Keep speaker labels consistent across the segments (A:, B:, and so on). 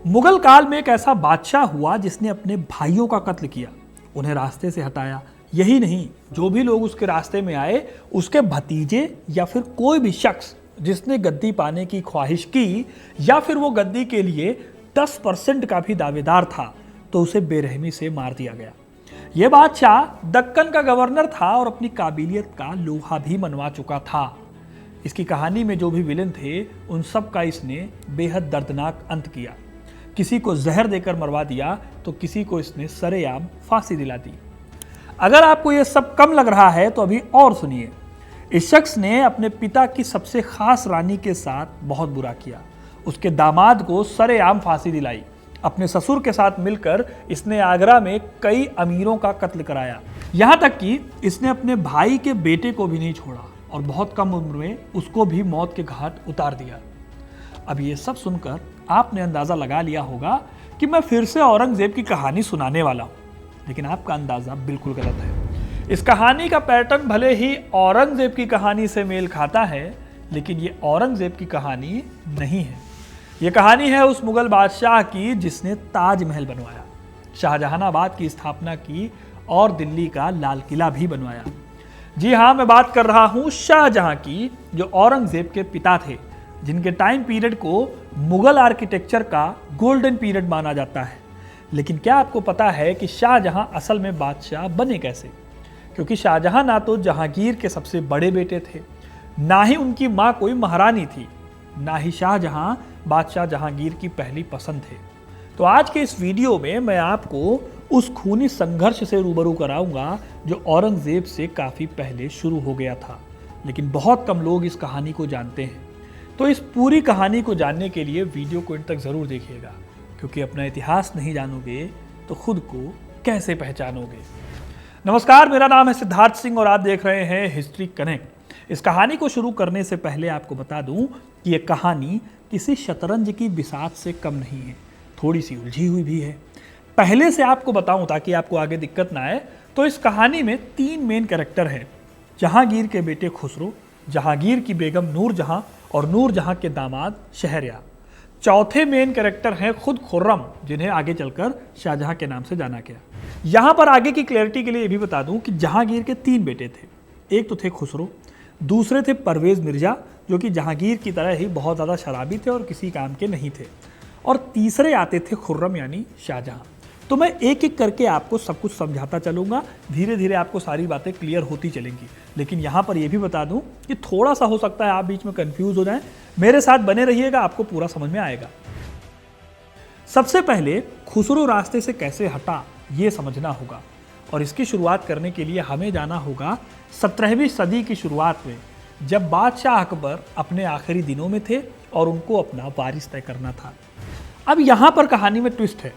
A: मुगल काल में एक ऐसा बादशाह हुआ जिसने अपने भाइयों का कत्ल किया, उन्हें रास्ते से हटाया। यही नहीं, जो भी लोग उसके रास्ते में आए, उसके भतीजे या फिर कोई भी शख्स जिसने गद्दी पाने की ख्वाहिश की या फिर वो गद्दी के लिए 10% का भी दावेदार था, तो उसे बेरहमी से मार दिया गया। यह बादशाह दक्कन का गवर्नर था और अपनी काबिलियत का लोहा भी मनवा चुका था। इसकी कहानी में जो भी विलेन थे, उन सब का इसने बेहद दर्दनाक अंत किया। किसी को जहर देकर मरवा दिया तो किसी को इसने सरेआम फांसी दिला दी। अगर आपको यह सब कम लग रहा है तो अभी और सुनिए। इस शख्स ने अपने पिता की सबसे खास रानी के साथ बहुत बुरा किया। उसके दामाद को सरेआम फांसी दिलाई। अपने ससुर के साथ मिलकर इसने आगरा में कई अमीरों का कत्ल कराया। यहां तक कि इसने अपने भाई के बेटे को भी नहीं छोड़ा और बहुत कम उम्र में उसको भी मौत के घाट उतार दिया। अब ये सब सुनकर आपने अंदाजा लगा लिया होगा कि मैं फिर से औरंगजेब की कहानी सुनाने वाला हूं, लेकिन आपका अंदाजा बिल्कुल गलत है। इस कहानी का पैटर्न भले ही औरंगजेब की कहानी से मेल खाता है, लेकिन ये औरंगजेब की कहानी नहीं है। ये कहानी है उस मुगल बादशाह की जिसने ताजमहल बनवाया, शाहजहानाबाद की स्थापना की और दिल्ली का लाल किला भी बनवाया। जी हाँ, मैं बात कर रहा हूं शाहजहां की, जो औरंगजेब के पिता थे, जिनके टाइम पीरियड को मुगल आर्किटेक्चर का गोल्डन पीरियड माना जाता है। लेकिन क्या आपको पता है कि शाहजहां असल में बादशाह बने कैसे? क्योंकि शाहजहां ना तो जहांगीर के सबसे बड़े बेटे थे, ना ही उनकी मां कोई महारानी थी, ना ही शाहजहां बादशाह जहांगीर की पहली पसंद थे। तो आज के इस वीडियो में मैं आपको उस खूनी संघर्ष से रूबरू कराऊंगा जो औरंगजेब से काफी पहले शुरू हो गया था, लेकिन बहुत कम लोग इस कहानी को जानते हैं। तो इस पूरी कहानी को जानने के लिए वीडियो को अंत तक जरूर देखिएगा, क्योंकि अपना इतिहास नहीं जानोगे तो खुद को कैसे पहचानोगे। नमस्कार, मेरा नाम है सिद्धार्थ सिंह और आप देख रहे हैं हिस्ट्री कनेक्ट। इस कहानी को शुरू करने से पहले आपको बता दूं कि यह कहानी किसी शतरंज की बिसात से कम नहीं है, थोड़ी सी उलझी हुई भी है। पहले से आपको बताऊं ताकि आपको आगे दिक्कत ना आए, तो इस कहानी में 3 मेन कैरेक्टर हैं। जहांगीर के बेटे खुसरो, जहांगीर की बेगम नूरजहां और नूरजहां के दामाद शहरयार। चौथे मेन कैरेक्टर हैं खुद खुर्रम, जिन्हें आगे चलकर शाहजहां के नाम से जाना गया। यहां पर आगे की क्लैरिटी के लिए यह भी बता दूं कि जहांगीर के 3 बेटे थे। एक तो थे खुसरो, दूसरे थे परवेज मिर्जा, जो कि जहांगीर की तरह ही बहुत ज़्यादा शराबी थे और किसी काम के नहीं थे, और तीसरे आते थे खुर्रम यानी शाहजहां। तो मैं एक एक करके आपको सब कुछ समझाता चलूंगा, धीरे धीरे आपको सारी बातें क्लियर होती चलेंगी। लेकिन यहाँ पर यह भी बता दूं कि थोड़ा सा हो सकता है आप बीच में कंफ्यूज हो जाएं। मेरे साथ बने रहिएगा, आपको पूरा समझ में आएगा। सबसे पहले खुसरो रास्ते से कैसे हटा ये समझना होगा, और इसकी शुरुआत करने के लिए हमें जाना होगा 17वीं सदी की शुरुआत में, जब बादशाह अकबर अपने आखिरी दिनों में थे और उनको अपना वारिस तय करना था। अब यहाँ पर कहानी में ट्विस्ट है।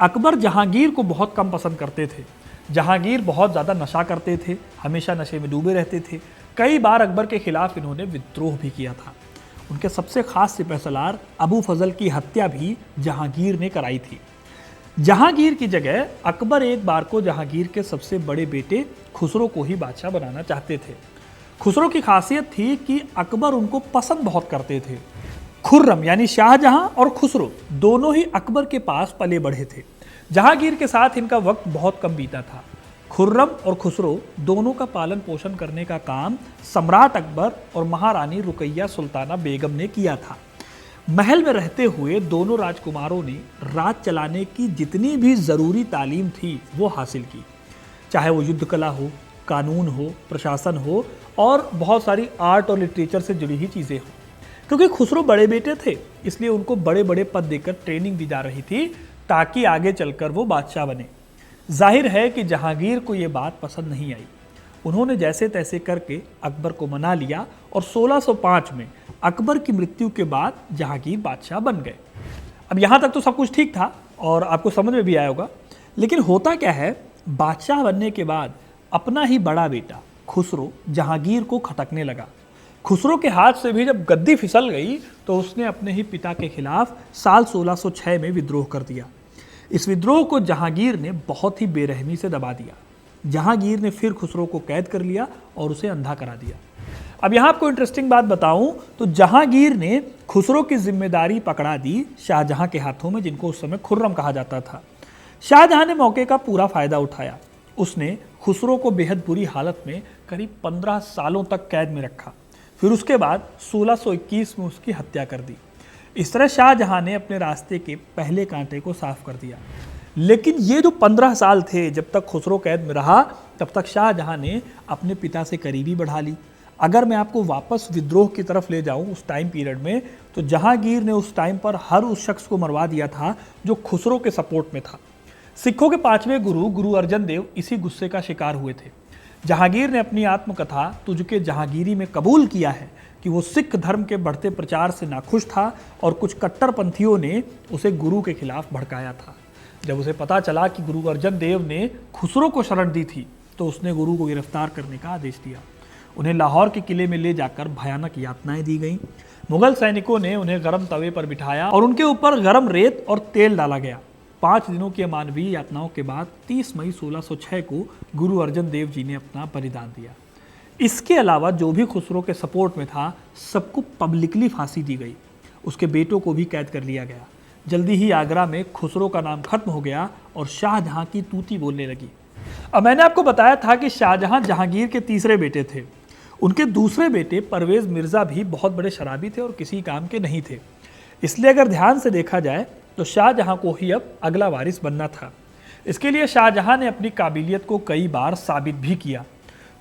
A: अकबर जहांगीर को बहुत कम पसंद करते थे। जहांगीर बहुत ज़्यादा नशा करते थे, हमेशा नशे में डूबे रहते थे। कई बार अकबर के खिलाफ इन्होंने विद्रोह भी किया था। उनके सबसे खास सिपहसालार अबू फजल की हत्या भी जहांगीर ने कराई थी। जहांगीर की जगह अकबर एक बार को जहांगीर के सबसे बड़े बेटे खुसरो को ही बादशाह बनाना चाहते थे। खुसरो की खासियत थी कि अकबर उनको पसंद बहुत करते थे। खुर्रम यानी शाहजहां और खुसरो दोनों ही अकबर के पास पले बढ़े थे। जहांगीर के साथ इनका वक्त बहुत कम बीता था। खुर्रम और खुसरो दोनों का पालन पोषण करने का काम सम्राट अकबर और महारानी रुकैया सुल्ताना बेगम ने किया था। महल में रहते हुए दोनों राजकुमारों ने राज चलाने की जितनी भी ज़रूरी तालीम थी वो हासिल की, चाहे वो युद्ध कला हो, कानून हो, प्रशासन हो और बहुत सारी आर्ट और लिटरेचर से जुड़ी ही चीज़ें हो। क्योंकि खुसरो बड़े बेटे थे, इसलिए उनको बड़े बड़े पद देकर ट्रेनिंग दी जा रही थी ताकि आगे चलकर वो बादशाह बने। जाहिर है कि जहांगीर को ये बात पसंद नहीं आई। उन्होंने जैसे तैसे करके अकबर को मना लिया और 1605 में अकबर की मृत्यु के बाद जहांगीर बादशाह बन गए। अब यहाँ तक तो सब कुछ ठीक था और आपको समझ में भी आया होगा। लेकिन होता क्या है, बादशाह बनने के बाद अपना ही बड़ा बेटा खुसरो जहांगीर को खटकने लगा। खुसरो के हाथ से भी जब गद्दी फिसल गई तो उसने अपने ही पिता के खिलाफ साल 1606 में विद्रोह कर दिया। इस विद्रोह को जहांगीर ने बहुत ही बेरहमी से दबा दिया। जहांगीर ने फिर खुसरो को कैद कर लिया और उसे अंधा करा दिया। अब यहाँ आपको इंटरेस्टिंग बात बताऊं तो जहांगीर ने खुसरो की जिम्मेदारी पकड़ा दी शाहजहां के हाथों में, जिनको उस समय खुर्रम कहा जाता था। शाहजहां ने मौके का पूरा फायदा उठाया। उसने खुसरो को बेहद बुरी हालत में करीब 15 सालों तक कैद में रखा। फिर उसके बाद 1621 में उसकी हत्या कर दी। इस तरह शाहजहां ने अपने रास्ते के पहले कांटे को साफ कर दिया। लेकिन ये जो 15 साल थे, जब तक खुसरो कैद में रहा, तब तक शाहजहां ने अपने पिता से करीबी बढ़ा ली। अगर मैं आपको वापस विद्रोह की तरफ ले जाऊं उस टाइम पीरियड में, तो जहांगीर ने उस टाइम पर हर उस शख्स को मरवा दिया था जो खुसरो के सपोर्ट में था। सिखों के 5वें गुरु अर्जन देव इसी गुस्से का शिकार हुए थे। जहांगीर ने अपनी आत्मकथा तुझके जहांगीरी में कबूल किया है कि वो सिख धर्म के बढ़ते प्रचार से नाखुश था और कुछ कट्टरपंथियों ने उसे गुरु के खिलाफ भड़काया था। जब उसे पता चला कि गुरु अर्जन देव ने खुसरो को शरण दी थी, तो उसने गुरु को गिरफ्तार करने का आदेश दिया। उन्हें लाहौर के किले में ले जाकर भयानक यातनाएं दी गईं। मुगल सैनिकों ने उन्हें गर्म तवे पर बिठाया और उनके ऊपर गर्म रेत और तेल डाला गया। 5 दिनों की अमानवीय यातनाओं के बाद 30 मई 1606 को गुरु अर्जन देव जी ने अपना बलिदान दिया। इसके अलावा जो भी खुसरो के सपोर्ट में था, सबको पब्लिकली फांसी दी गई। उसके बेटों को भी कैद कर लिया गया। जल्दी ही आगरा में खुसरो का नाम खत्म हो गया और शाहजहां की तूती बोलने लगी। अब मैंने आपको बताया था कि शाहजहां जहांगीर के तीसरे बेटे थे। उनके दूसरे बेटे परवेज मिर्जा भी बहुत बड़े शराबी थे और किसी काम के नहीं थे। इसलिए अगर ध्यान से देखा जाए तो शाहजहां को ही अब अगला वारिस बनना था। इसके लिए शाहजहां ने अपनी काबिलियत को कई बार साबित भी किया।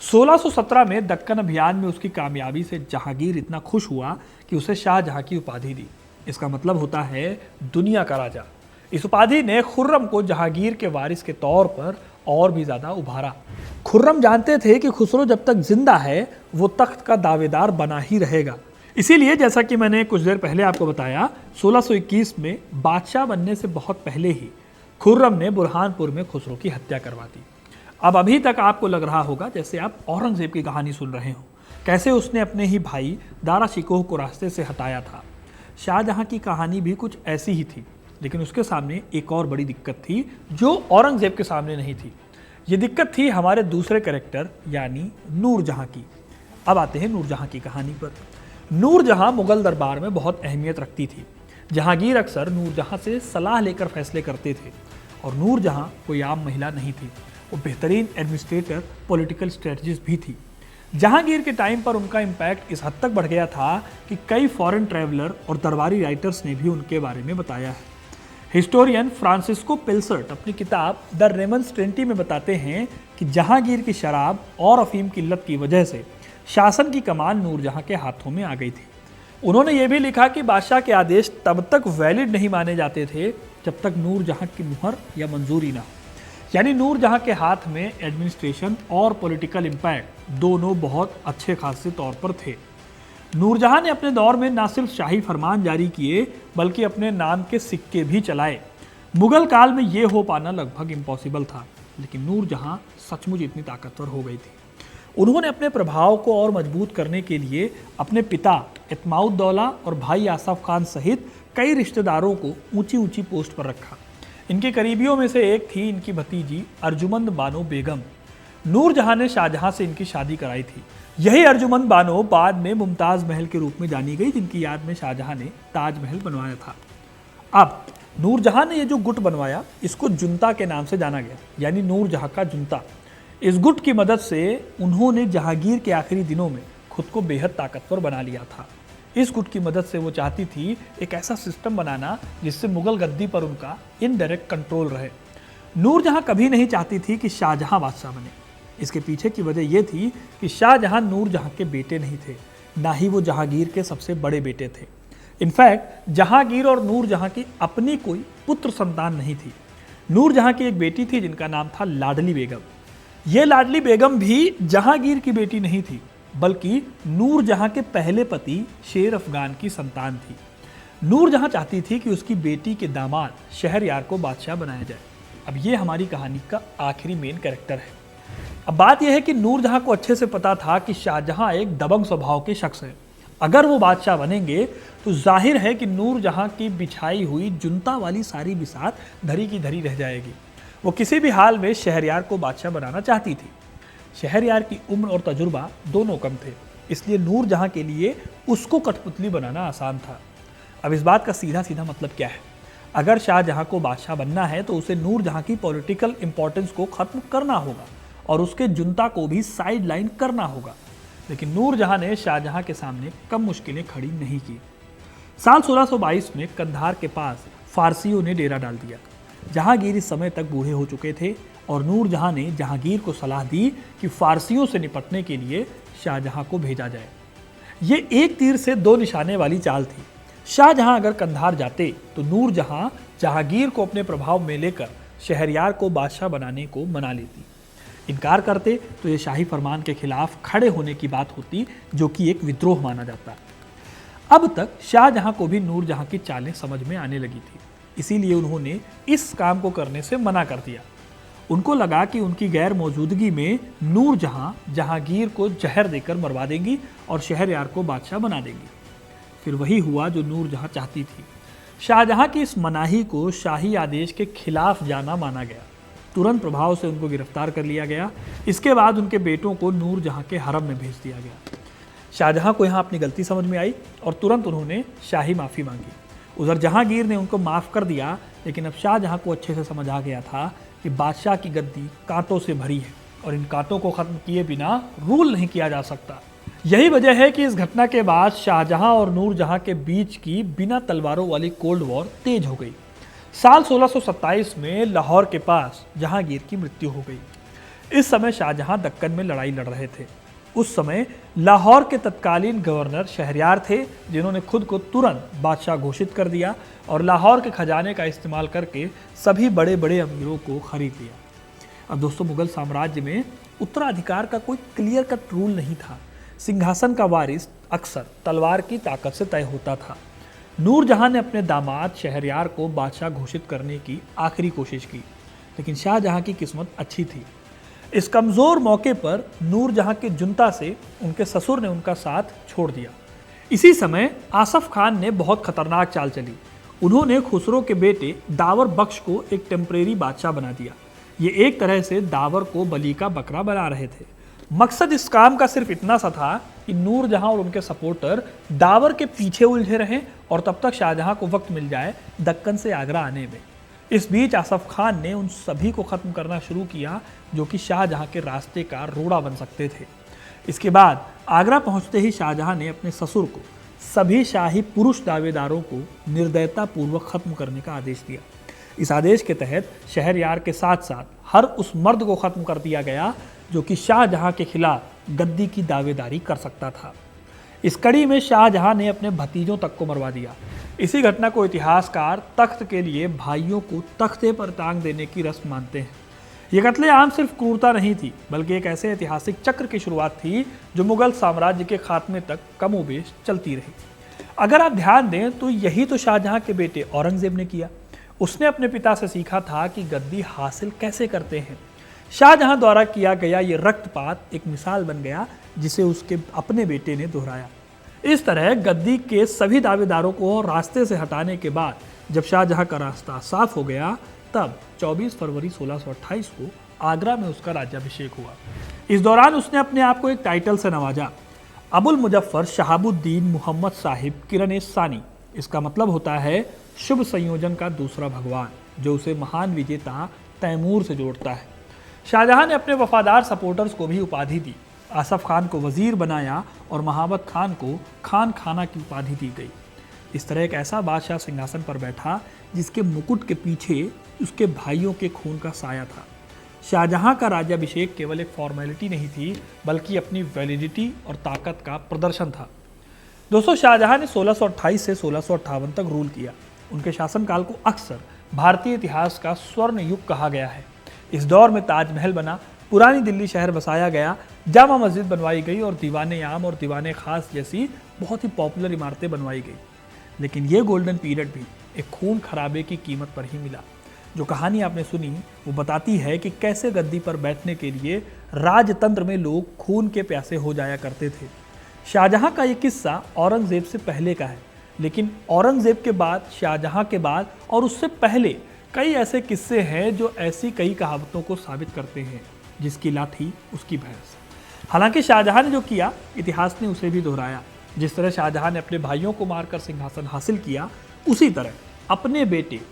A: 1617 में दक्कन अभियान में उसकी कामयाबी से जहांगीर इतना खुश हुआ कि उसे शाहजहां की उपाधि दी। इसका मतलब होता है दुनिया का राजा। इस उपाधि ने खुर्रम को जहांगीर के वारिस के तौर पर और भी ज्यादा उभारा। खुर्रम जानते थे कि खुसरो जब तक जिंदा है वो तख्त का दावेदार बना ही रहेगा। इसीलिए जैसा कि मैंने कुछ देर पहले आपको बताया, 1621 में बादशाह बनने से बहुत पहले ही खुर्रम ने बुरहानपुर में खुसरो की हत्या करवा दी। अब अभी तक आपको लग रहा होगा जैसे आप औरंगजेब की कहानी सुन रहे हो, कैसे उसने अपने ही भाई दारा शिकोह को रास्ते से हटाया था। शाहजहां की कहानी भी कुछ ऐसी ही थी, लेकिन उसके सामने एक और बड़ी दिक्कत थी जो औरंगजेब के सामने नहीं थी। ये दिक्कत थी हमारे दूसरे कैरेक्टर यानी नूरजहां की। अब आते हैं नूरजहां की कहानी पर। नूरजहां मुगल दरबार में बहुत अहमियत रखती थी। जहांगीर अक्सर नूरजहां से सलाह लेकर फैसले करते थे और नूरजहां कोई आम महिला नहीं थी। वो बेहतरीन एडमिनिस्ट्रेटर, पॉलिटिकल स्ट्रेटजिस्ट भी थी। जहांगीर के टाइम पर उनका इम्पैक्ट इस हद तक बढ़ गया था कि कई फॉरेन ट्रैवलर और दरबारी राइटर्स ने भी उनके बारे में बताया है। हिस्टोरियन फ्रांसिस्को पिल्सर्ट अपनी किताब द रेमन्स्ट्रेंटी में बताते हैं कि जहांगीर की शराब और अफीम की लत की वजह से शासन की कमान नूरजहां के हाथों में आ गई थी। उन्होंने ये भी लिखा कि बादशाह के आदेश तब तक वैलिड नहीं माने जाते थे जब तक नूरजहां की मुहर या मंजूरी ना हो। यानी नूरजहां के हाथ में एडमिनिस्ट्रेशन और पॉलिटिकल इम्पैक्ट दोनों बहुत अच्छे खासे तौर पर थे। नूरजहां ने अपने दौर में न सिर्फ शाही फरमान जारी किए बल्कि अपने नाम के सिक्के भी चलाए। मुगल काल में ये हो पाना लगभग इम्पॉसिबल था, लेकिन नूरजहां सचमुच इतनी ताकतवर हो गई थी। उन्होंने अपने प्रभाव को और मजबूत करने के लिए अपने पिता इत्माउद्दौला और भाई आसफ खान सहित कई रिश्तेदारों को ऊंची ऊंची पोस्ट पर रखा। इनके करीबियों में से एक थी इनकी भतीजी अर्जुमंद बानो बेगम। नूरजहां ने शाहजहां से इनकी शादी कराई थी। यही अर्जुमंद बानो बाद में मुमताज महल के रूप में जानी गई, जिनकी याद में शाहजहां ने ताजमहल बनवाया था। अब नूरजहां ने ये जो गुट बनवाया, इसको जुंता के नाम से जाना गया, यानी नूरजहां का जुंता। इस गुट की मदद से उन्होंने जहांगीर के आखिरी दिनों में खुद को बेहद ताकतवर बना लिया था। इस गुट की मदद से वो चाहती थी एक ऐसा सिस्टम बनाना जिससे मुगल गद्दी पर उनका इनडायरेक्ट कंट्रोल रहे। नूरजहां कभी नहीं चाहती थी कि शाहजहां बादशाह बने। इसके पीछे की वजह यह थी कि शाहजहां नूरजहां के बेटे नहीं थे, ना ही वो जहांगीर के सबसे बड़े बेटे थे। इनफैक्ट जहांगीर और नूरजहां की अपनी कोई पुत्र संतान नहीं थी। नूरजहां की एक बेटी थी जिनका नाम था लाडली बेगम। ये लाडली बेगम भी जहांगीर की बेटी नहीं थी, बल्कि नूरजहां के पहले पति शेर अफगान की संतान थी। नूरजहां चाहती थी कि उसकी बेटी के दामाद शहरयार को बादशाह बनाया जाए। अब ये हमारी कहानी का आखिरी मेन कैरेक्टर है। अब बात यह है कि नूरजहां को अच्छे से पता था कि शाहजहां एक दबंग स्वभाव के शख्स हैं। अगर वो बादशाह बनेंगे तो जाहिर है कि नूरजहां की बिछाई हुई जुनता वाली सारी बिसात धरी की धरी रह जाएगी। वो किसी भी हाल में शहरयार को बादशाह बनाना चाहती थी। शहरयार की उम्र और तजुर्बा दोनों कम थे। इसलिए नूरजहां के लिए उसको कठपुतली बनाना आसान था। अब इस बात का सीधा सीधा मतलब क्या है? अगर शाहजहां को बादशाह बनना है तो उसे नूरजहां की पॉलिटिकल इंपॉर्टेंस को खत्म करना होगा और उसके जुनता को भी साइड लाइन करना होगा। लेकिन नूरजहां ने शाहजहां के सामने कम मुश्किलें खड़ी नहीं की। साल 1622 में कंधार के पास फारसियों ने डेरा डाल दिया। जहांगीर इस समय तक बूढ़े हो चुके थे और नूरजहां ने जहांगीर को सलाह दी कि फारसियों से निपटने के लिए शाहजहां को भेजा जाए। ये एक तीर से दो निशाने वाली चाल थी। शाहजहां अगर कंधार जाते तो नूरजहां जहांगीर को अपने प्रभाव में लेकर शहरयार को बादशाह बनाने को मना लेती। इनकार करते तो ये शाही फरमान के खिलाफ खड़े होने की बात होती, जो कि एक विद्रोह माना जाता। अब तक शाहजहां को भी नूरजहां की चालें समझ में आने लगी थी, इसीलिए उन्होंने इस काम को करने से मना कर दिया। उनको लगा कि उनकी गैर मौजूदगी में नूरजहां जहांगीर को जहर देकर मरवा देंगी और शहरयार को बादशाह बना देंगी। फिर वही हुआ जो नूरजहां चाहती थी। शाहजहां की इस मनाही को शाही आदेश के खिलाफ जाना माना गया। तुरंत प्रभाव से उनको गिरफ्तार कर लिया गया। इसके बाद उनके बेटों को नूरजहां के हरम में भेज दिया गया। शाहजहां को यहाँ अपनी गलती समझ में आई और तुरंत उन्होंने शाही माफ़ी मांगी। उधर जहांगीर ने उनको माफ़ कर दिया, लेकिन अब शाहजहां को अच्छे से समझ आ गया था कि बादशाह की गद्दी कांटों से भरी है और इन कांटों को ख़त्म किए बिना रूल नहीं किया जा सकता। यही वजह है कि इस घटना के बाद शाहजहां और नूरजहां के बीच की बिना तलवारों वाली कोल्ड वॉर तेज हो गई। साल 1627 में लाहौर के पास जहांगीर की मृत्यु हो गई। इस समय शाहजहां दक्कन में लड़ाई लड़ रहे थे। उस समय लाहौर के तत्कालीन गवर्नर शहरयार थे, जिन्होंने खुद को तुरंत बादशाह घोषित कर दिया और लाहौर के खजाने का इस्तेमाल करके सभी बड़े बड़े अमीरों को खरीद लिया। अब दोस्तों, मुगल साम्राज्य में उत्तराधिकार का कोई क्लियर कट रूल नहीं था। सिंहासन का वारिस अक्सर तलवार की ताकत से तय होता था। नूरजहां ने अपने दामाद शहरयार को बादशाह घोषित करने की आखिरी कोशिश की, लेकिन शाहजहां की किस्मत अच्छी थी। इस कमज़ोर मौके पर नूरजहां के जुनता से उनके ससुर ने उनका साथ छोड़ दिया। इसी समय आसफ खान ने बहुत खतरनाक चाल चली। उन्होंने खुसरो के बेटे दावर बख्श को एक टेम्परेरी बादशाह बना दिया। ये एक तरह से दावर को बली का बकरा बना रहे थे। मकसद इस काम का सिर्फ इतना सा था कि नूरजहां और उनके सपोर्टर दावर के पीछे उलझे रहें और तब तक शाहजहां को वक्त मिल जाए दक्कन से आगरा आने में। इस बीच आसफ खान ने उन सभी को ख़त्म करना शुरू किया जो कि शाहजहां के रास्ते का रोड़ा बन सकते थे। इसके बाद आगरा पहुंचते ही शाहजहां ने अपने ससुर को सभी शाही पुरुष दावेदारों को निर्दयतापूर्वक ख़त्म करने का आदेश दिया। इस आदेश के तहत शहरयार के साथ साथ हर उस मर्द को ख़त्म कर दिया गया जो कि शाहजहां के खिलाफ गद्दी की दावेदारी कर सकता था। इस कड़ी में शाहजहां ने अपने भतीजों तक को मरवा दिया। इसी घटना को इतिहासकार तख्त के लिए भाइयों को तख्ते पर टांग देने की रस्म मानते हैं। ये कत्लेआम सिर्फ क्रूरता नहीं थी, बल्कि एक ऐसे ऐतिहासिक चक्र की शुरुआत थी जो मुगल साम्राज्य के खात्मे तक कमोबेश चलती रही। अगर आप ध्यान दें तो यही तो शाहजहां के बेटे औरंगजेब ने किया। उसने अपने पिता से सीखा था कि गद्दी हासिल कैसे करते हैं। शाहजहां द्वारा किया गया ये रक्तपात एक मिसाल बन गया जिसे उसके अपने बेटे ने दोहराया। इस तरह गद्दी के सभी दावेदारों को रास्ते से हटाने के बाद जब शाहजहां का रास्ता साफ हो गया, तब 24 फरवरी 1628 को आगरा में उसका राज्याभिषेक हुआ। इस दौरान उसने अपने आप को एक टाइटल से नवाजा, अबुल मुजफ्फर शहाबुद्दीन मोहम्मद साहिब किरण सानी। इसका मतलब होता है शुभ संयोजन का दूसरा भगवान, जो उसे महान विजेता तैमूर से जोड़ता है। शाहजहां ने अपने वफादार सपोर्टर्स को भी उपाधि दी। आसफ खान को वजीर बनाया और महाबत खान को खान खाना की उपाधि दी गई। इस तरह एक ऐसा बादशाह सिंहासन पर बैठा जिसके मुकुट के पीछे उसके भाइयों के खून का साया था। शाहजहां का राज्याभिषेक केवल एक फॉर्मेलिटी नहीं थी, बल्कि अपनी वैलिडिटी और ताकत का प्रदर्शन था। दोस्तों, शाहजहां ने 1628 से 1658 तक रूल किया। उनके शासनकाल को अक्सर भारतीय इतिहास का स्वर्ण युग कहा गया है। इस दौर में ताजमहल बना, पुरानी दिल्ली शहर बसाया गया, जामा मस्जिद बनवाई गई और दीवाने आम और दीवाने खास जैसी बहुत ही पॉपुलर इमारतें बनवाई गई। लेकिन ये गोल्डन पीरियड भी एक खून खराबे की कीमत पर ही मिला। जो कहानी आपने सुनी वो बताती है कि कैसे गद्दी पर बैठने के लिए राजतंत्र में लोग खून के प्यासे हो जाया करते थे। शाहजहां का ये किस्सा औरंगजेब से पहले का है, लेकिन औरंगजेब के बाद, शाहजहां के बाद और उससे पहले कई ऐसे किस्से हैं जो ऐसी कई कहावतों को साबित करते हैं, जिसकी लाठी उसकी भैंस। हालांकि शाहजहां ने जो किया, इतिहास ने उसे भी दोहराया। जिस तरह शाहजहां ने अपने भाइयों को मारकर सिंहासन हासिल किया, उसी तरह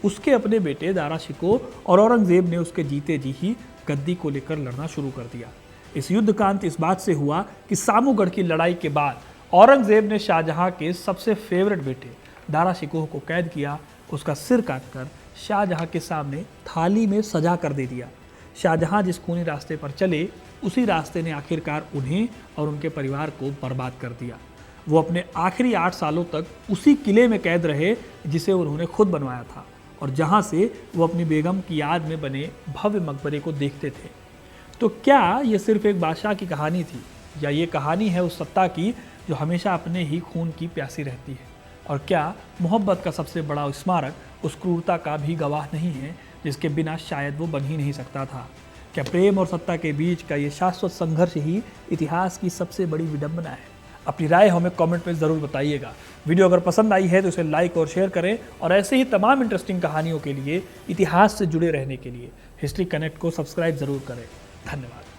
A: उसके अपने बेटे दारा शिकोह और औरंगजेब ने उसके जीते जी ही गद्दी को लेकर लड़ना शुरू कर दिया। इस युद्ध का अंत इस बात से हुआ कि सामूगढ़ की लड़ाई के बाद औरंगजेब ने शाहजहां के सबसे फेवरेट बेटे दारा शिकोह को कैद किया, उसका सिर काटकर शाहजहां के सामने थाली में सजा कर दे दिया। शाहजहां जिस खूनी रास्ते पर चले, उसी रास्ते ने आखिरकार उन्हें और उनके परिवार को बर्बाद कर दिया। वो अपने आखिरी 8 सालों तक उसी किले में कैद रहे जिसे उन्होंने खुद बनवाया था और जहां से वो अपनी बेगम की याद में बने भव्य मकबरे को देखते थे। तो क्या ये सिर्फ एक बादशाह की कहानी थी, या ये कहानी है उस सत्ता की जो हमेशा अपने ही खून की प्यासी रहती है? और क्या मोहब्बत का सबसे बड़ा स्मारक उस क्रूरता का भी गवाह नहीं है जिसके बिना शायद वो बन ही नहीं सकता था? क्या प्रेम और सत्ता के बीच का ये शाश्वत संघर्ष ही इतिहास की सबसे बड़ी विडंबना है? अपनी राय हमें कमेंट में ज़रूर बताइएगा। वीडियो अगर पसंद आई है तो इसे लाइक और शेयर करें, और ऐसे ही तमाम इंटरेस्टिंग कहानियों के लिए, इतिहास से जुड़े रहने के लिए हिस्ट्री कनेक्ट को सब्सक्राइब ज़रूर करें। धन्यवाद।